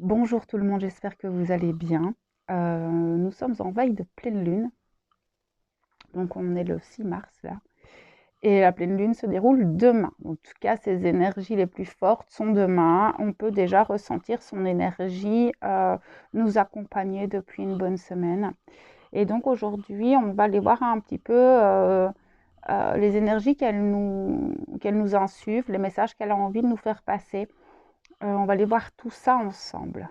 Bonjour tout le monde, j'espère que vous allez bien. Nous sommes en veille de pleine lune, donc on est le 6 mars là, et la pleine lune se déroule demain. En tout cas, ses énergies les plus fortes sont demain. On peut déjà ressentir son énergie nous accompagner depuis une bonne semaine. Et donc aujourd'hui, on va aller voir un petit peu les énergies qu'elle nous insuffle, les messages qu'elle a envie de nous faire passer. On va aller voir tout ça ensemble.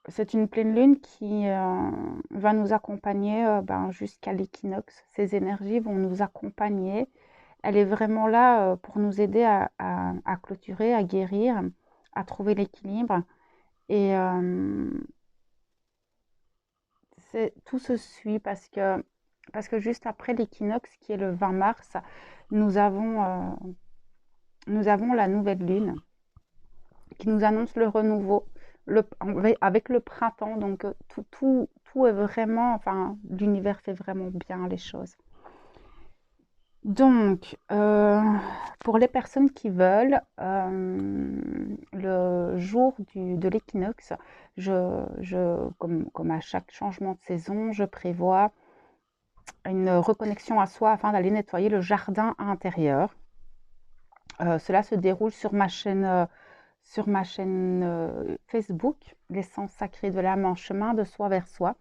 C'est une pleine lune qui va nous accompagner jusqu'à l'équinoxe. Ces énergies vont nous accompagner. Elle est vraiment là pour nous aider à clôturer, à guérir, à trouver l'équilibre. Et tout se suit parce que juste après l'équinoxe, qui est le 20 mars, nous avons la nouvelle lune qui nous annonce le renouveau avec le printemps. Donc, tout est vraiment, enfin, l'univers fait vraiment bien les choses. Donc, pour les personnes qui veulent, le jour de l'équinoxe, comme à chaque changement de saison, je prévois une reconnexion à soi afin d'aller nettoyer le jardin intérieur. Cela se déroule sur ma chaîne Facebook, L'essence sacrée de l'âme en chemin de soi vers soi.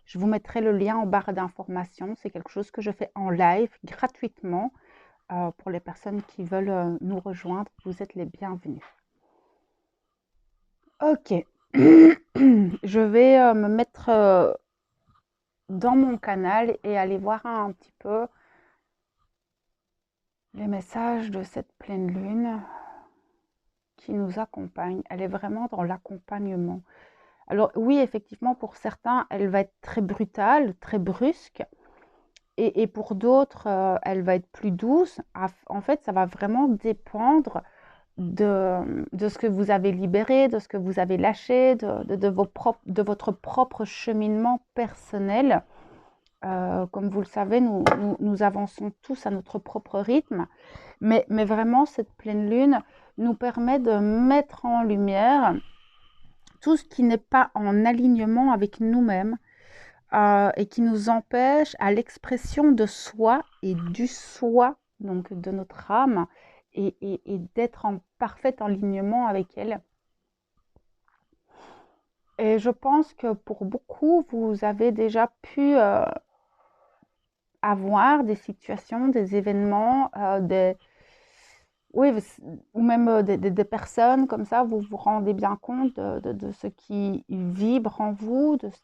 Je vous mettrai le lien en barre d'informations. C'est quelque chose que je fais en live gratuitement pour les personnes qui veulent nous rejoindre. Vous êtes les bienvenus. Ok, je vais me mettre dans mon canal et aller voir un petit peu les messages de cette pleine lune qui nous accompagne. Elle est vraiment dans l'accompagnement. Alors oui, effectivement, pour certains, elle va être très brutale, très brusque, et pour d'autres, elle va être plus douce. En fait, ça va vraiment dépendre de ce que vous avez libéré, de ce que vous avez lâché, de votre propre cheminement personnel. Comme vous le savez, nous avançons tous à notre propre rythme, mais vraiment, cette pleine lune nous permet de mettre en lumière tout ce qui n'est pas en alignement avec nous-mêmes et qui nous empêche à l'expression de soi et du soi, donc de notre âme, et d'être en parfait alignement avec elle. Et je pense que pour beaucoup, vous avez déjà pu avoir des situations, des événements, oui, ou même des personnes comme ça, vous vous rendez bien compte de ce qui vibre en vous, de ce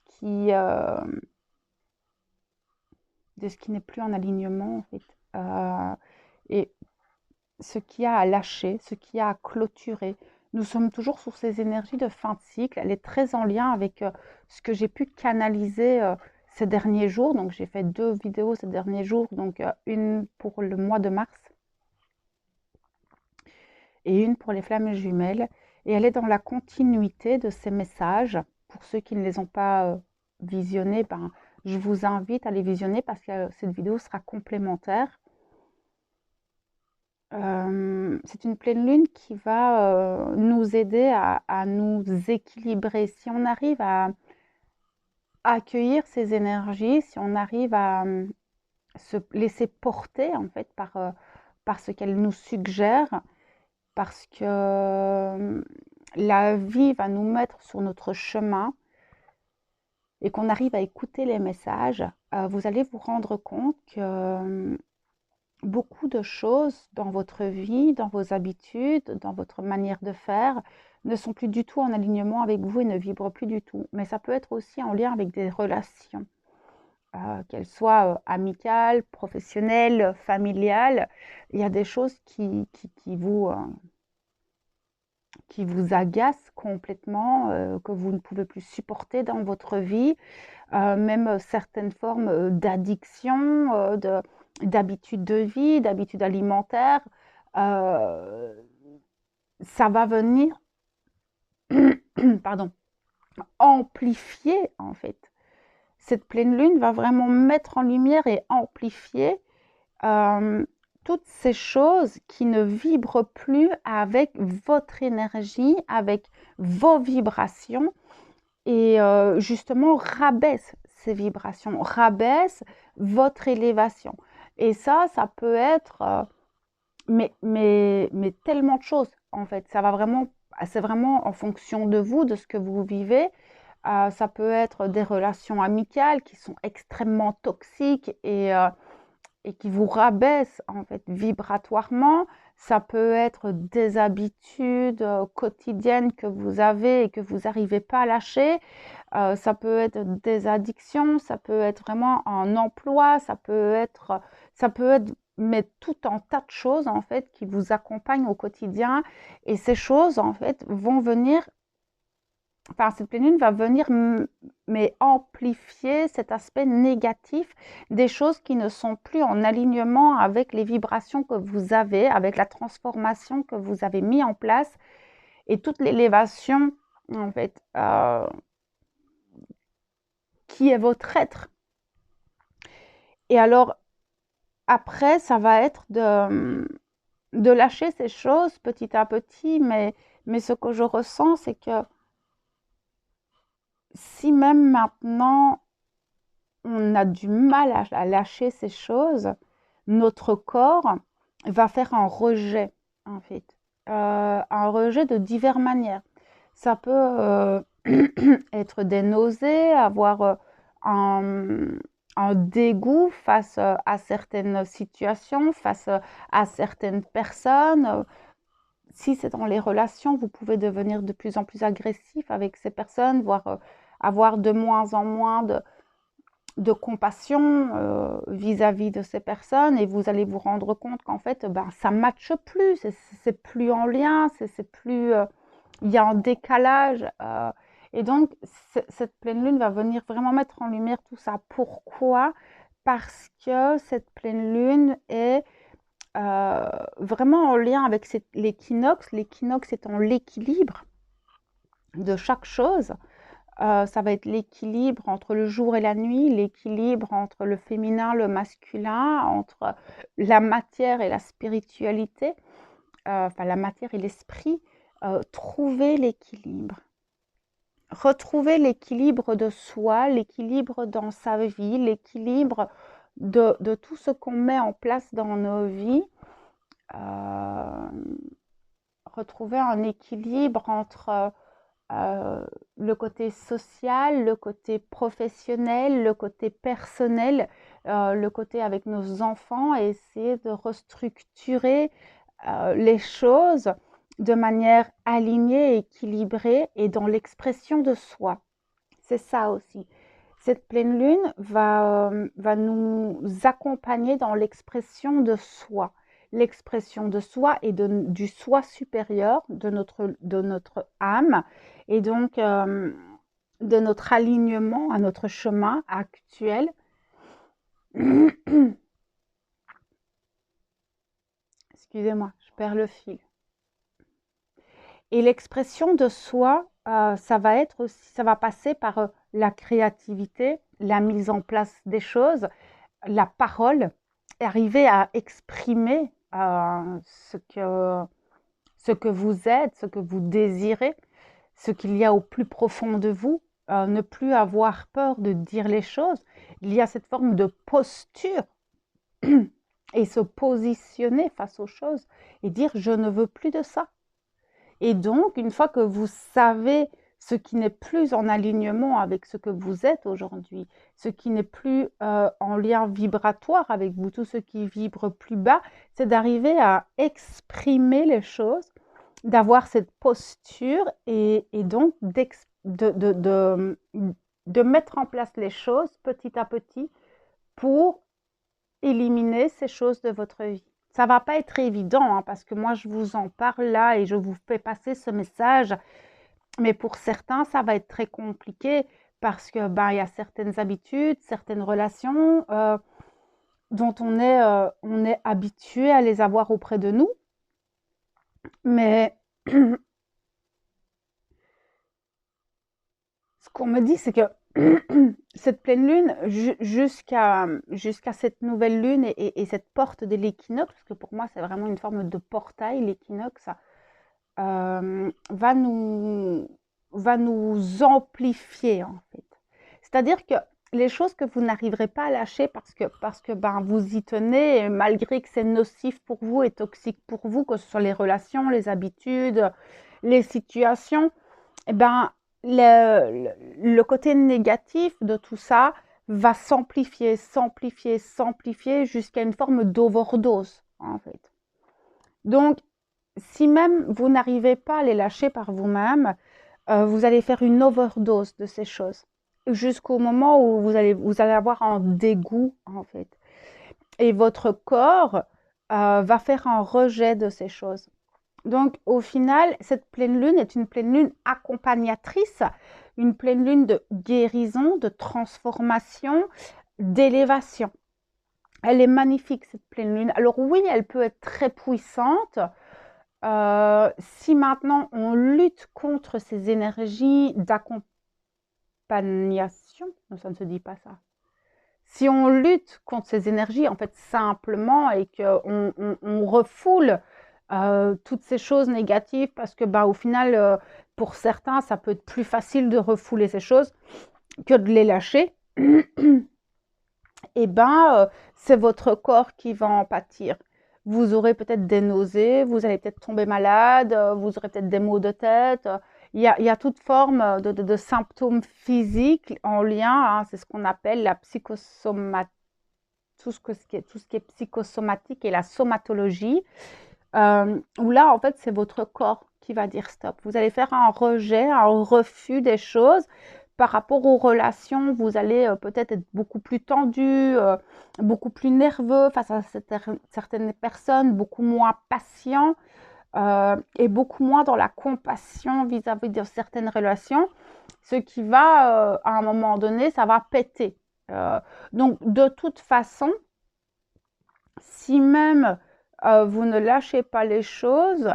qui n'est plus en alignement en fait. Et ce qui a à lâcher, ce qui a à clôturer. Nous sommes toujours sur ces énergies de fin de cycle. Elle est très en lien avec ce que j'ai pu canaliser ces derniers jours. Donc j'ai fait 2 vidéos ces derniers jours, donc une pour le mois de mars et une pour les flammes jumelles. Et elle est dans la continuité de ces messages. Pour ceux qui ne les ont pas visionnés, je vous invite à les visionner parce que cette vidéo sera complémentaire. C'est une pleine lune qui va nous aider à nous équilibrer. Si on arrive à accueillir ces énergies, si on arrive à se laisser porter en fait par ce qu'elles nous suggèrent, parce que la vie va nous mettre sur notre chemin et qu'on arrive à écouter les messages, vous allez vous rendre compte que beaucoup de choses dans votre vie, dans vos habitudes, dans votre manière de faire, ne sont plus du tout en alignement avec vous et ne vibrent plus du tout. Mais ça peut être aussi en lien avec des relations, qu'elles soient amicales, professionnelles, familiales. Il y a des choses qui vous agacent complètement, que vous ne pouvez plus supporter dans votre vie. Même certaines formes d'addiction, d'habitude de vie, d'habitude alimentaire, ça va venir pardon, amplifier en fait. Cette pleine lune va vraiment mettre en lumière et amplifier toutes ces choses qui ne vibrent plus avec votre énergie, avec vos vibrations et justement rabaisse ces vibrations, rabaisse votre élévation. Et ça peut être mais tellement de choses en fait. Ça va vraiment, c'est vraiment en fonction de vous, de ce que vous vivez. Ça peut être des relations amicales qui sont extrêmement toxiques et qui vous rabaisse en fait vibratoirement. Ça peut être des habitudes quotidiennes que vous avez et que vous n'arrivez pas à lâcher. Ça peut être des addictions, ça peut être vraiment un emploi, ça peut être mais tout un tas de choses en fait qui vous accompagnent au quotidien. Et ces choses en fait vont venir, enfin cette pleine lune va venir mais amplifier cet aspect négatif des choses qui ne sont plus en alignement avec les vibrations que vous avez, avec la transformation que vous avez mis en place et toute l'élévation en fait qui est votre être. Et alors après ça va être de lâcher ces choses petit à petit, mais ce que je ressens c'est que si même maintenant on a du mal à lâcher ces choses, notre corps va faire un rejet, en fait. Un rejet de diverses manières. Ça peut être des nausées, avoir un dégoût face à certaines situations, face à certaines personnes. Si c'est dans les relations, vous pouvez devenir de plus en plus agressif avec ces personnes, voire avoir de moins en moins de compassion vis-à-vis de ces personnes et vous allez vous rendre compte qu'en fait, ben, ça ne matche plus, c'est plus en lien, c'est plus, il y a un décalage. Et donc, cette pleine lune va venir vraiment mettre en lumière tout ça. Pourquoi? Parce que cette pleine lune est vraiment en lien avec l'équinoxe. L'équinoxe étant l'équilibre de chaque chose. Ça va être l'équilibre entre le jour et la nuit, l'équilibre entre le féminin, le masculin, entre la matière et la spiritualité, enfin la matière et l'esprit. Trouver l'équilibre. Retrouver l'équilibre de soi, l'équilibre dans sa vie, l'équilibre de tout ce qu'on met en place dans nos vies. Retrouver un équilibre entre le côté social, le côté professionnel, le côté personnel, le côté avec nos enfants et essayer de restructurer les choses de manière alignée, équilibrée et dans l'expression de soi. C'est ça aussi. Cette pleine lune va nous accompagner dans l'expression de soi. L'expression de soi et du soi supérieur, de notre âme, et donc de notre alignement à notre chemin actuel. Excusez-moi, je perds le fil. Et l'expression de soi, ça va être aussi, ça va passer par la créativité, la mise en place des choses, la parole, arriver à exprimer ce que vous êtes, ce que vous désirez, ce qu'il y a au plus profond de vous, ne plus avoir peur de dire les choses. Il y a cette forme de posture et se positionner face aux choses et dire je ne veux plus de ça. Et donc, une fois que vous savez ce qui n'est plus en alignement avec ce que vous êtes aujourd'hui, ce qui n'est plus en lien vibratoire avec vous, tout ce qui vibre plus bas, c'est d'arriver à exprimer les choses, d'avoir cette posture et donc de mettre en place les choses petit à petit pour éliminer ces choses de votre vie. Ça va pas être évident, hein, parce que moi, je vous en parle là et je vous fais passer ce message. Mais pour certains, ça va être très compliqué parce que ben, il y a certaines habitudes, certaines relations dont on est habitué à les avoir auprès de nous. Mais ce qu'on me dit, c'est que cette pleine lune, jusqu'à cette nouvelle lune et cette porte de l'équinoxe, parce que pour moi, c'est vraiment une forme de portail, l'équinoxe, va nous amplifier, en fait. C'est-à-dire que les choses que vous n'arriverez pas à lâcher parce que ben, vous y tenez, malgré que c'est nocif pour vous et toxique pour vous, que ce soit les relations, les habitudes, les situations, eh ben, le côté négatif de tout ça va s'amplifier, s'amplifier, s'amplifier jusqu'à une forme d'overdose, en fait. Donc, si même vous n'arrivez pas à les lâcher par vous-même, vous allez faire une overdose de ces choses jusqu'au moment où vous allez avoir un dégoût, en fait. Et votre corps va faire un rejet de ces choses. Donc, au final, cette pleine lune est une pleine lune accompagnatrice, une pleine lune de guérison, de transformation, d'élévation. Elle est magnifique, cette pleine lune. Alors oui, elle peut être très puissante. Si maintenant on lutte contre ces énergies d'accompagnation, non, ça ne se dit pas ça. Si on lutte contre ces énergies, en fait, simplement, et qu'on refoule toutes ces choses négatives, parce que, bah, au final, pour certains, ça peut être plus facile de refouler ces choses que de les lâcher, et ben, c'est votre corps qui va en pâtir. Vous aurez peut-être des nausées, vous allez peut-être tomber malade, vous aurez peut-être des maux de tête. Il y a toute forme de symptômes physiques en lien, hein, c'est ce qu'on appelle la psychosomatique, tout ce qui est psychosomatique et la somatologie, où là, en fait, c'est votre corps qui va dire stop. Vous allez faire un rejet, un refus des choses. Par rapport aux relations, vous allez peut-être être beaucoup plus tendu, beaucoup plus nerveux face à certaines personnes, beaucoup moins patient, et beaucoup moins dans la compassion vis-à-vis de certaines relations, ce qui va, à un moment donné, ça va péter. Donc, de toute façon, si même vous ne lâchez pas les choses,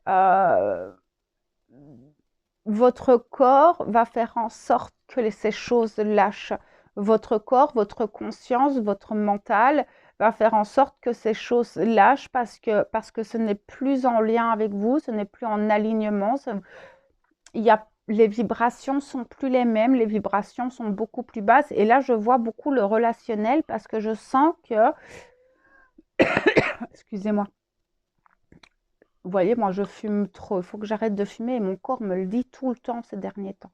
euh, votre corps va faire en sorte que ces choses lâchent. Votre corps, votre conscience, votre mental va faire en sorte que ces choses lâchent parce que ce n'est plus en lien avec vous, ce n'est plus en alignement. Les vibrations sont plus les mêmes, les vibrations sont beaucoup plus basses. Et là, je vois beaucoup le relationnel parce que je sens que, excusez-moi, vous voyez, moi je fume trop, il faut que j'arrête de fumer et mon corps me le dit tout le temps ces derniers temps.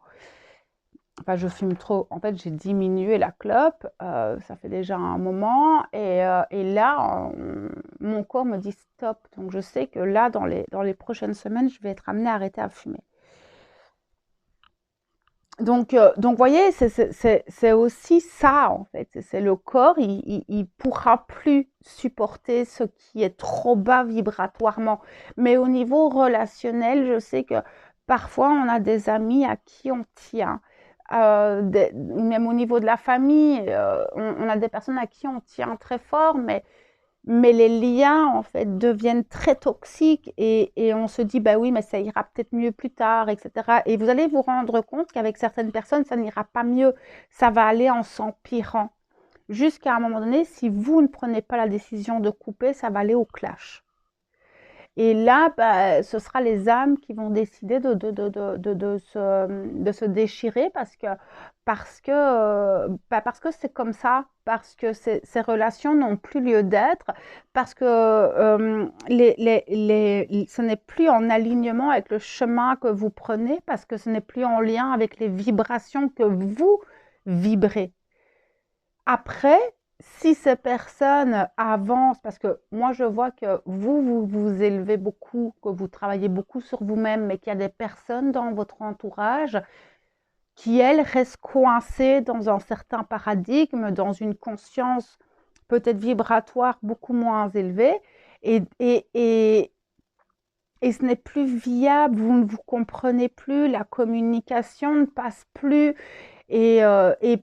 Enfin, je fume trop. En fait, j'ai diminué la clope, ça fait déjà un moment et là, mon corps me dit stop. Donc je sais que là, dans les prochaines semaines, je vais être amenée à arrêter à fumer. Donc, vous voyez, c'est aussi ça, en fait. C'est le corps, il pourra plus supporter ce qui est trop bas vibratoirement. Mais au niveau relationnel, je sais que parfois, on a des amis à qui on tient. Même au niveau de la famille, on a des personnes à qui on tient très fort, mais les liens, en fait, deviennent très toxiques et on se dit, bah oui, mais ça ira peut-être mieux plus tard, etc. Et vous allez vous rendre compte qu'avec certaines personnes, ça n'ira pas mieux. Ça va aller en s'empirant. Jusqu'à un moment donné, si vous ne prenez pas la décision de couper, ça va aller au clash. Et là, bah, ce sera les âmes qui vont décider de se déchirer parce que c'est comme ça, parce que ces relations n'ont plus lieu d'être, parce que ce n'est plus en alignement avec le chemin que vous prenez, parce que ce n'est plus en lien avec les vibrations que vous vibrez. Après, si ces personnes avancent, parce que moi je vois que vous élevez beaucoup, que vous travaillez beaucoup sur vous-même, mais qu'il y a des personnes dans votre entourage qui, elles, restent coincées dans un certain paradigme, dans une conscience peut-être vibratoire beaucoup moins élevée, et, et, et, et ce n'est plus viable, vous ne vous comprenez plus, la communication ne passe plus, et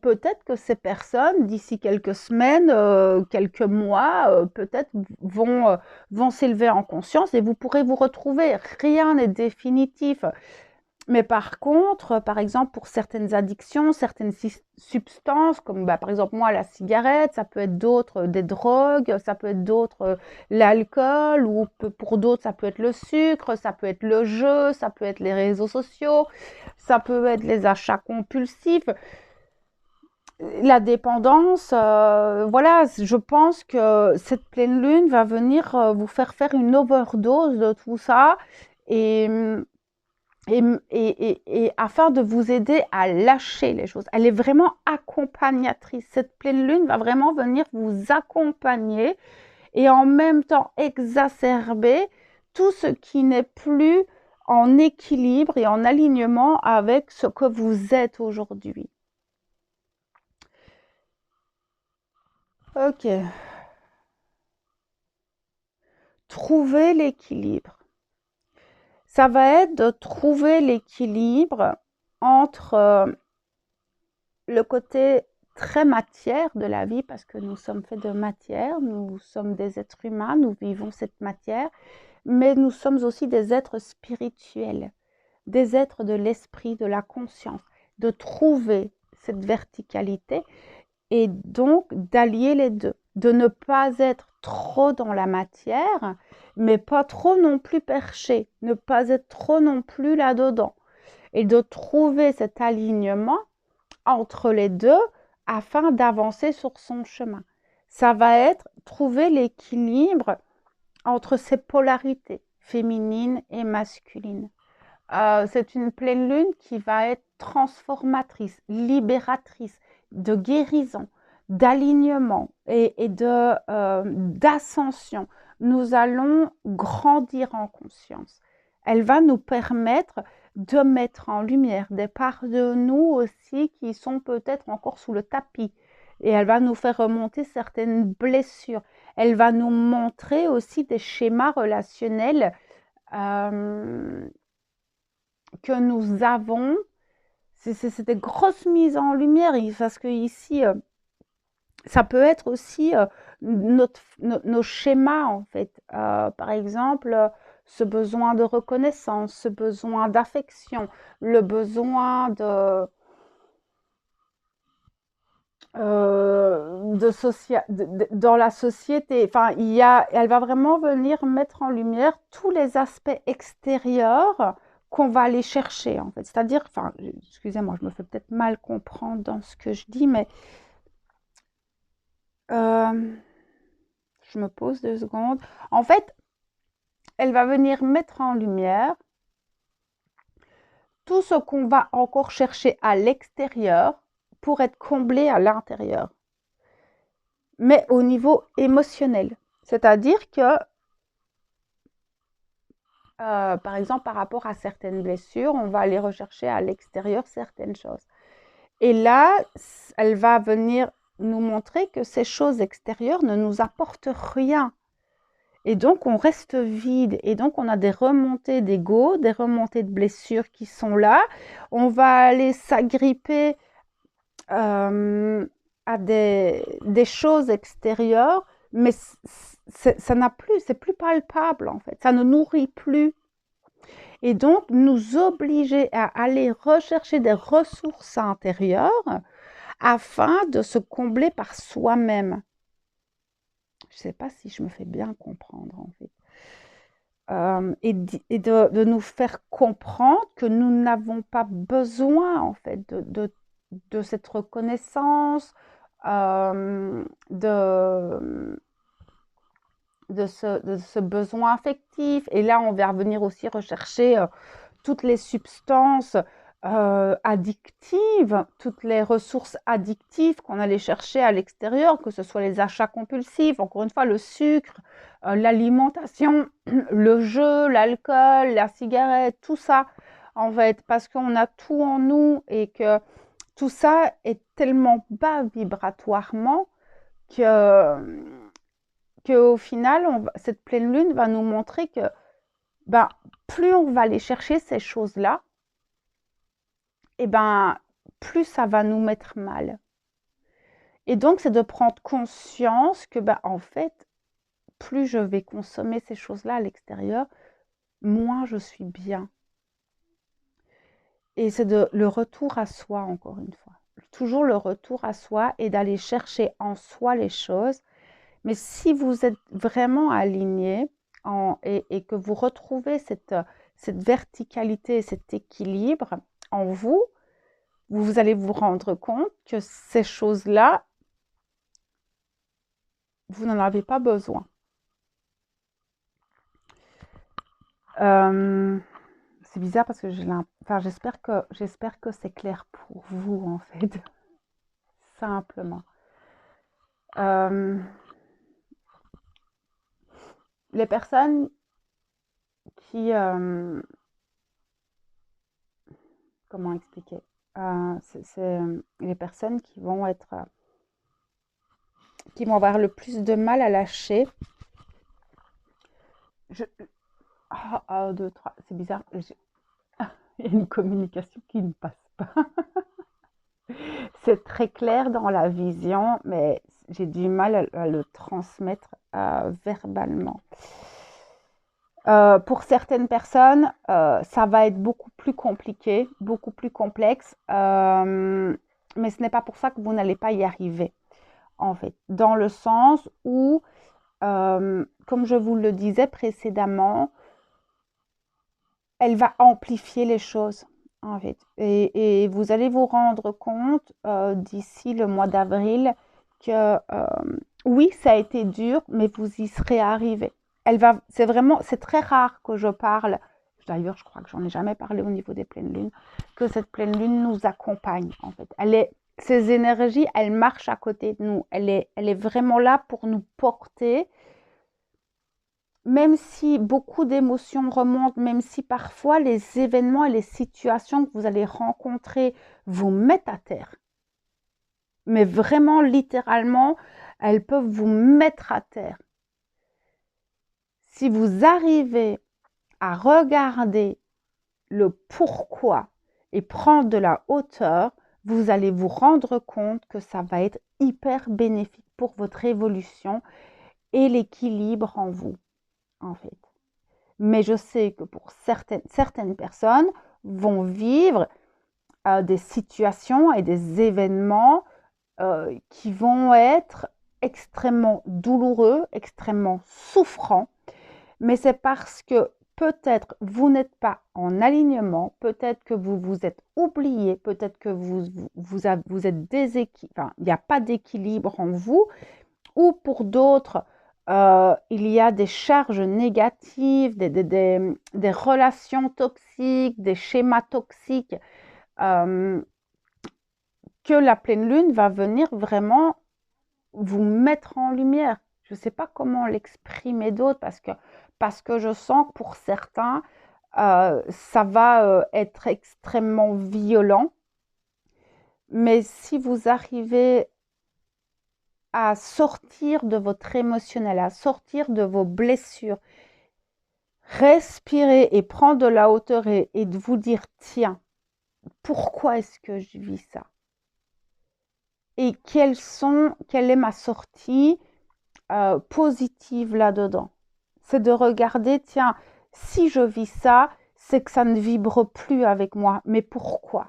peut-être que ces personnes, d'ici quelques semaines, quelques mois, peut-être vont s'élever en conscience et vous pourrez vous retrouver. Rien n'est définitif. Mais par contre, par exemple, pour certaines addictions, certaines substances, comme par exemple moi la cigarette, ça peut être d'autres des drogues, ça peut être d'autres l'alcool, ou pour d'autres ça peut être le sucre, ça peut être le jeu, ça peut être les réseaux sociaux, ça peut être les achats compulsifs. La dépendance, voilà, je pense que cette pleine lune va venir vous faire une overdose de tout ça, et, et afin de vous aider à lâcher les choses. Elle est vraiment accompagnatrice. Cette pleine lune va vraiment venir vous accompagner et en même temps exacerber tout ce qui n'est plus en équilibre et en alignement avec ce que vous êtes aujourd'hui. Ok. Trouver l'équilibre. Ça va être de trouver l'équilibre entre le côté très matière de la vie, parce que nous sommes faits de matière, nous sommes des êtres humains, nous vivons cette matière, mais nous sommes aussi des êtres spirituels, des êtres de l'esprit, de la conscience, de trouver cette verticalité et donc d'allier les deux, de ne pas être trop dans la matière, mais pas trop non plus perché, ne pas être trop non plus là-dedans, et de trouver cet alignement entre les deux afin d'avancer sur son chemin. Ça va être trouver l'équilibre entre ces polarités, féminines et masculines. C'est une pleine lune qui va être transformatrice, libératrice, de guérison, d'alignement et d'ascension. Nous allons grandir en conscience. Elle va nous permettre de mettre en lumière des parts de nous aussi qui sont peut-être encore sous le tapis. Et elle va nous faire remonter certaines blessures. Elle va nous montrer aussi des schémas relationnels euh, que nous avons. C'est des grosses mises en lumière, parce que ici, ça peut être aussi nos schémas, en fait. Par exemple, ce besoin de reconnaissance, ce besoin d'affection, le besoin dans la société. Enfin, elle va vraiment venir mettre en lumière tous les aspects extérieurs qu'on va aller chercher, en fait. C'est-à-dire, enfin, excusez-moi, je me fais peut-être mal comprendre dans ce que je dis, mais euh, je me pose 2 secondes. En fait, elle va venir mettre en lumière tout ce qu'on va encore chercher à l'extérieur pour être comblé à l'intérieur, mais au niveau émotionnel. C'est-à-dire que par exemple, par rapport à certaines blessures, on va aller rechercher à l'extérieur certaines choses. Et là, elle va venir nous montrer que ces choses extérieures ne nous apportent rien. Et donc, on reste vide. Et donc, on a des remontées d'ego, des remontées de blessures qui sont là. On va aller s'agripper à des choses extérieures, mais ça n'a plus, c'est plus palpable en fait. Ça ne nourrit plus. Et donc, nous obliger à aller rechercher des ressources intérieures afin de se combler par soi-même. Je ne sais pas si je me fais bien comprendre, en fait. Et de nous faire comprendre que nous n'avons pas besoin, en fait, de cette reconnaissance, de ce besoin affectif. Et là, on va venir aussi rechercher toutes les substances addictives, toutes les ressources addictives qu'on allait chercher à l'extérieur, que ce soit les achats compulsifs, encore une fois, le sucre, l'alimentation, le jeu, l'alcool, la cigarette, tout ça, en fait, parce qu'on a tout en nous et que tout ça est tellement bas vibratoirement que qu'au final, cette pleine lune va nous montrer que ben, plus on va aller chercher ces choses-là, et ben, plus ça va nous mettre mal. Et donc, c'est de prendre conscience que, ben, en fait, plus je vais consommer ces choses-là à l'extérieur, moins je suis bien. Et c'est le retour à soi, encore une fois. Toujours le retour à soi et d'aller chercher en soi les choses. Mais si vous êtes vraiment aligné et que vous retrouvez cette verticalité, cet équilibre en vous, vous allez vous rendre compte que ces choses-là, vous n'en avez pas besoin. C'est bizarre parce que j'espère que c'est clair pour vous, en fait. Simplement. Les personnes qui... comment expliquer? C'est les personnes qui vont avoir le plus de mal à lâcher. Deux, trois, c'est bizarre. Il y a une communication qui ne passe pas. C'est très clair dans la vision, mais j'ai du mal à le transmettre verbalement. Pour certaines personnes, ça va être beaucoup plus compliqué, beaucoup plus complexe, mais ce n'est pas pour ça que vous n'allez pas y arriver, en fait. Dans le sens où, comme je vous le disais précédemment, elle va amplifier les choses, en fait. Et vous allez vous rendre compte d'ici le mois d'avril que oui, ça a été dur, mais vous y serez arrivé. C'est très rare que je parle, d'ailleurs je crois que j'en ai jamais parlé au niveau des pleines lunes, que cette pleine lune nous accompagne, en fait. Ces énergies, elles marchent à côté de nous. Elle est vraiment là pour nous porter. Même si beaucoup d'émotions remontent, même si parfois les événements et les situations que vous allez rencontrer vous mettent à terre, mais vraiment littéralement, elles peuvent vous mettre à terre. Si vous arrivez à regarder le pourquoi et prendre de la hauteur, vous allez vous rendre compte que ça va être hyper bénéfique pour votre évolution et l'équilibre en vous, en fait. Mais je sais que pour certaines personnes vont vivre des situations et des événements qui vont être extrêmement douloureux, extrêmement souffrants. Mais c'est parce que peut-être vous n'êtes pas en alignement, peut-être que vous vous êtes oublié, peut-être que vous êtes déséquilibré, enfin, il n'y a pas d'équilibre en vous, ou pour d'autres, il y a des charges négatives, des relations toxiques, des schémas toxiques, que la pleine lune va venir vraiment vous mettre en lumière. Je ne sais pas comment l'exprimer d'autre parce que je sens que pour certains, ça va être extrêmement violent. Mais si vous arrivez à sortir de votre émotionnel, à sortir de vos blessures, respirer et prendre de la hauteur et de vous dire, tiens, pourquoi est-ce que je vis ça? Et quelle est ma sortie positive là-dedans? C'est de regarder, tiens, si je vis ça, c'est que ça ne vibre plus avec moi. Mais pourquoi?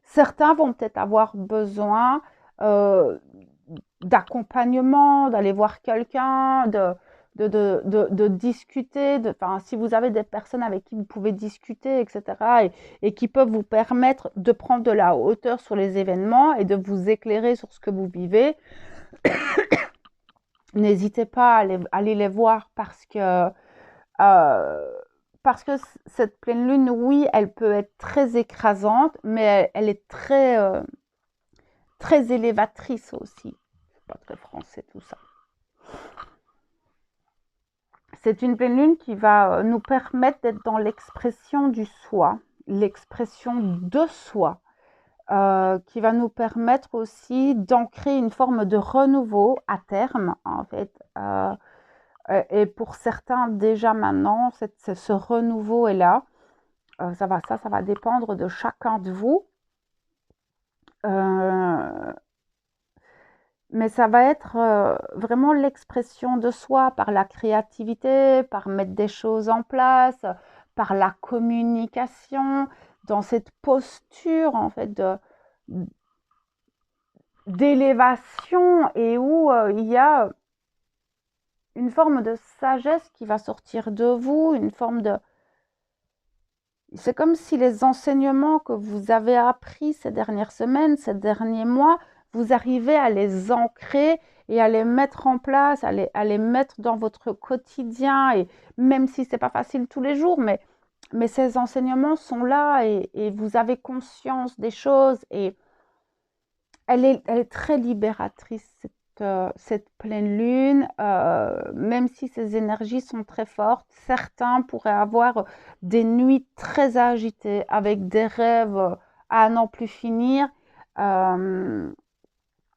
Certains vont peut-être avoir besoin d'accompagnement, d'aller voir quelqu'un, de discuter, si vous avez des personnes avec qui vous pouvez discuter, etc., et qui peuvent vous permettre de prendre de la hauteur sur les événements et de vous éclairer sur ce que vous vivez, n'hésitez pas à aller les voir parce que cette pleine lune, oui, elle peut être très écrasante, mais elle est très, très élévatrice aussi. C'est pas très français tout ça. C'est une pleine lune qui va nous permettre d'être dans l'expression du soi, l'expression de soi, qui va nous permettre aussi d'ancrer une forme de renouveau à terme, en fait. Et pour certains, déjà maintenant, ce renouveau est là. Ça va dépendre de chacun de vous. Mais ça va être vraiment l'expression de soi par la créativité, par mettre des choses en place, par la communication, dans cette posture en fait d'élévation et où il y a une forme de sagesse qui va sortir de vous, une forme de... C'est comme si les enseignements que vous avez appris ces dernières semaines, ces derniers mois, vous arrivez à les ancrer et à les mettre en place, à les mettre dans votre quotidien, et même si ce n'est pas facile tous les jours, mais ces enseignements sont là et vous avez conscience des choses et elle est très libératrice, cette pleine lune, même si ces énergies sont très fortes. Certains pourraient avoir des nuits très agitées avec des rêves à n'en plus finir. Euh,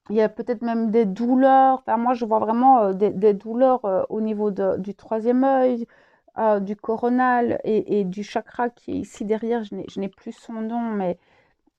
il y a peut-être même des douleurs. Enfin, moi, je vois vraiment des douleurs au niveau du troisième œil, du coronal et du chakra qui est ici derrière. Je n'ai plus son nom, mais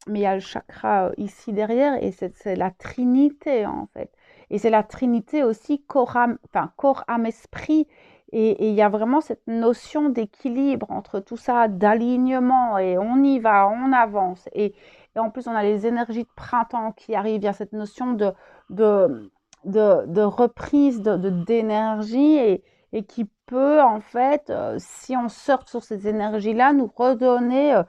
il y a le chakra ici derrière et c'est la trinité en fait. Et c'est la trinité aussi corps, âme, enfin, corps, âme, esprit. Et il y a vraiment cette notion d'équilibre entre tout ça, d'alignement et on y va, on avance. Et en plus, on a les énergies de printemps qui arrivent. Il y a cette notion de, de reprise d'énergie et qui peut en fait, si on surfe sur ces énergies-là, nous redonner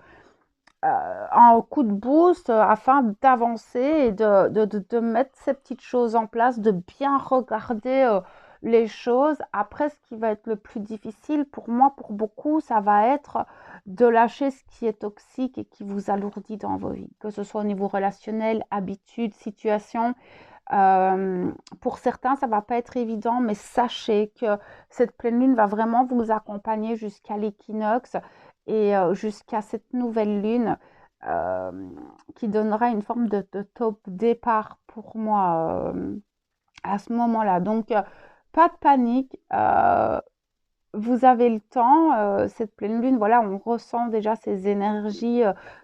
un coup de boost afin d'avancer et de mettre ces petites choses en place, de bien regarder les choses. Après, ce qui va être le plus difficile pour moi, pour beaucoup, ça va être de lâcher ce qui est toxique et qui vous alourdit dans vos vies, que ce soit au niveau relationnel, habitude, situation. Pour certains, ça va pas être évident, mais sachez que cette pleine lune va vraiment vous accompagner jusqu'à l'équinoxe et jusqu'à cette nouvelle lune euh, qui donnera une forme de top départ pour moi à ce moment-là. Donc, pas de panique. Vous avez le temps, cette pleine lune, voilà, on ressent déjà ces énergies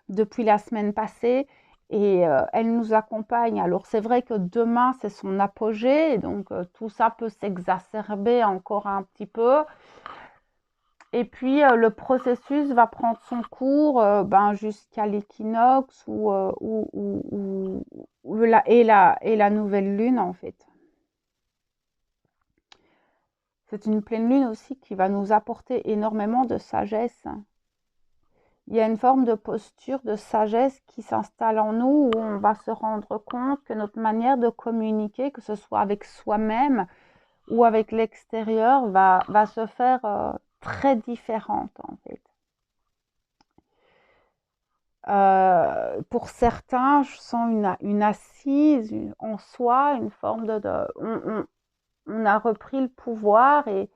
depuis la semaine passée et elle nous accompagne. Alors c'est vrai que demain c'est son apogée, et donc tout ça peut s'exacerber encore un petit peu. Et puis le processus va prendre son cours ben, jusqu'à l'équinoxe et la nouvelle lune en fait. C'est une pleine lune aussi qui va nous apporter énormément de sagesse. Il y a une forme de posture de sagesse qui s'installe en nous où on va se rendre compte que notre manière de communiquer, que ce soit avec soi-même ou avec l'extérieur, va se faire très différente en fait. Pour certains, je sens une assise en soi, une forme on a repris le pouvoir et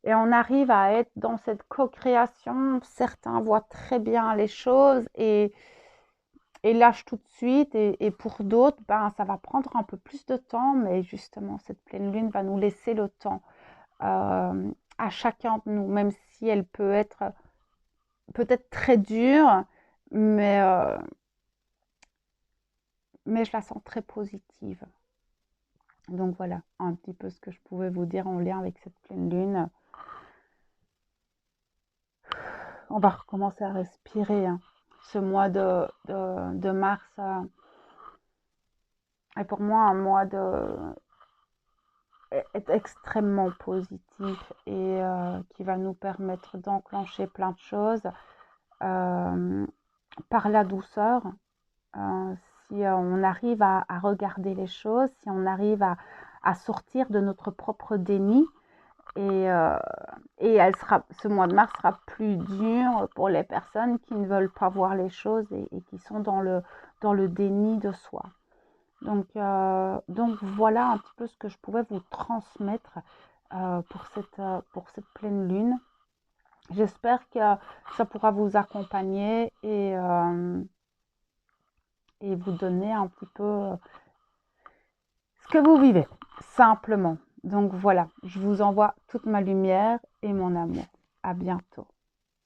on arrive à être dans cette co-création. Certains voient très bien les choses et lâchent tout de suite. Et pour d'autres, ben, ça va prendre un peu plus de temps, mais justement, cette pleine lune va nous laisser le temps à chacun de nous, même si elle peut être peut-être très dure, mais, euh, mais je la sens très positive. Donc voilà, un petit peu ce que je pouvais vous dire en lien avec cette pleine lune. On va recommencer à respirer. Hein. Ce mois de mars est pour moi un mois est extrêmement positif et qui va nous permettre d'enclencher plein de choses par la douceur. Euh, si on arrive à regarder les choses, si on arrive à sortir de notre propre déni, et, euh, et ce mois de mars sera plus dur pour les personnes qui ne veulent pas voir les choses et qui sont dans le déni de soi. Donc voilà un petit peu ce que je pouvais vous transmettre pour cette pleine lune. J'espère que ça pourra vous accompagner et vous donner un petit peu ce que vous vivez, simplement. Donc voilà, je vous envoie toute ma lumière et mon amour. À bientôt.